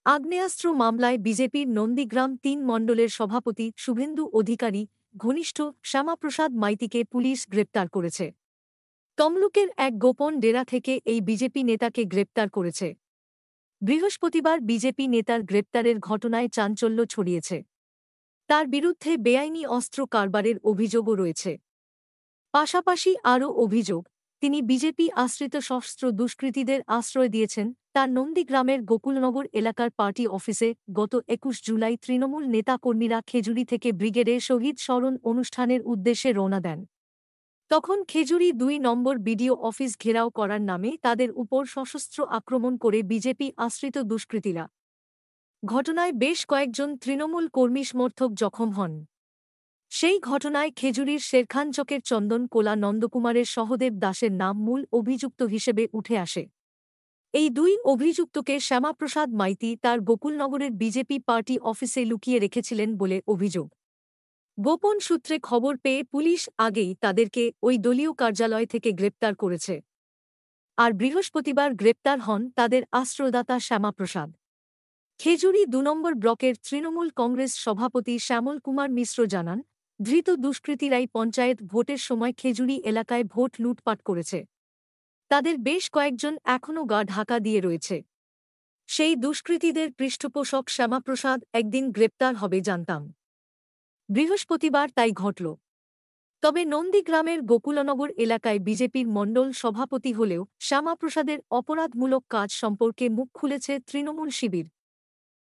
আগ্নেয়াস্ত্র মামলায় বিজেপির নন্দীগ্রাম ৩ মণ্ডলের সভাপতি শুভেন্দু অধিকারী ঘনিষ্ঠ শ্যামাপ্রসাদ মাইতিকে পুলিশ গ্রেপ্তার করেছে। তমলুকের এক গোপন ডেরা থেকে এই বিজেপি নেতাকে গ্রেপ্তার করেছে। বৃহস্পতিবার বিজেপি নেতার গ্রেপ্তারের ঘটনায় চাঞ্চল্য ছড়িয়েছে। তার বিরুদ্ধে বেআইনি অস্ত্র কারবারের অভিযোগও রয়েছে। পাশাপাশি আরও অভিযোগ, তিনি বিজেপি আশ্রিত সশস্ত্র দুষ্কৃতীদের আশ্রয় দিয়েছেন। তার নন্দীগ্রামের গোকুলনগর এলাকার পার্টি অফিসে গত ২১ জুলাই তৃণমূল নেতাকর্মীরা খেজুরি থেকে ব্রিগেডে শহীদ স্মরণ অনুষ্ঠানের উদ্দেশ্যে রওনা দেন। তখন খেজুরি ২ নম্বর বিডিও অফিস ঘেরাও করার নামে তাদের উপর সশস্ত্র আক্রমণ করে বিজেপি আশ্রিত দুষ্কৃতীরা। ঘটনায় বেশ কয়েকজন তৃণমূল কর্মী সমর্থক জখম হন। সেই ঘটনায় খেজুরির শেরখানচকের চন্দন কোলা নন্দকুমারের সহদেব দাসের নাম মূল অভিযুক্ত হিসেবে উঠে আসে। এই ২ অভিযুক্তকে শ্যামাপ্রসাদ মাইতি তার গোকুলনগরের বিজেপি পার্টি অফিসে লুকিয়ে রেখেছিলেন বলে অভিযোগ। গোপন সূত্রে খবর পেয়ে পুলিশ আগেই তাদেরকে ওই দলীয় কার্যালয় থেকে গ্রেপ্তার করেছে। আর বৃহস্পতিবার গ্রেপ্তার হন তাদের আশ্রয়দাতা শ্যামাপ্রসাদ। খেজুরি ২ নম্বর ব্লকের তৃণমূল কংগ্রেস সভাপতি শ্যামল কুমার মিশ্র জানান, ধৃত দুষ্কৃতীরাই পঞ্চায়েত ভোটের সময় খেজুরি এলাকায় ভোট লুটপাট করেছে। তাদের বেশ কয়েকজন এখনও গা ঢাকা দিয়ে রয়েছে। সেই দুষ্কৃতীদের পৃষ্ঠপোষক শ্যামাপ্রসাদ একদিন গ্রেপ্তার হবে জানতাম। বৃহস্পতিবার তাই ঘটল। তবে নন্দীগ্রামের গোকুলনগর এলাকায় বিজেপির মণ্ডল সভাপতি হলেও শ্যামাপ্রসাদের অপরাধমূলক কাজ সম্পর্কে মুখ খুলেছে তৃণমূল শিবির।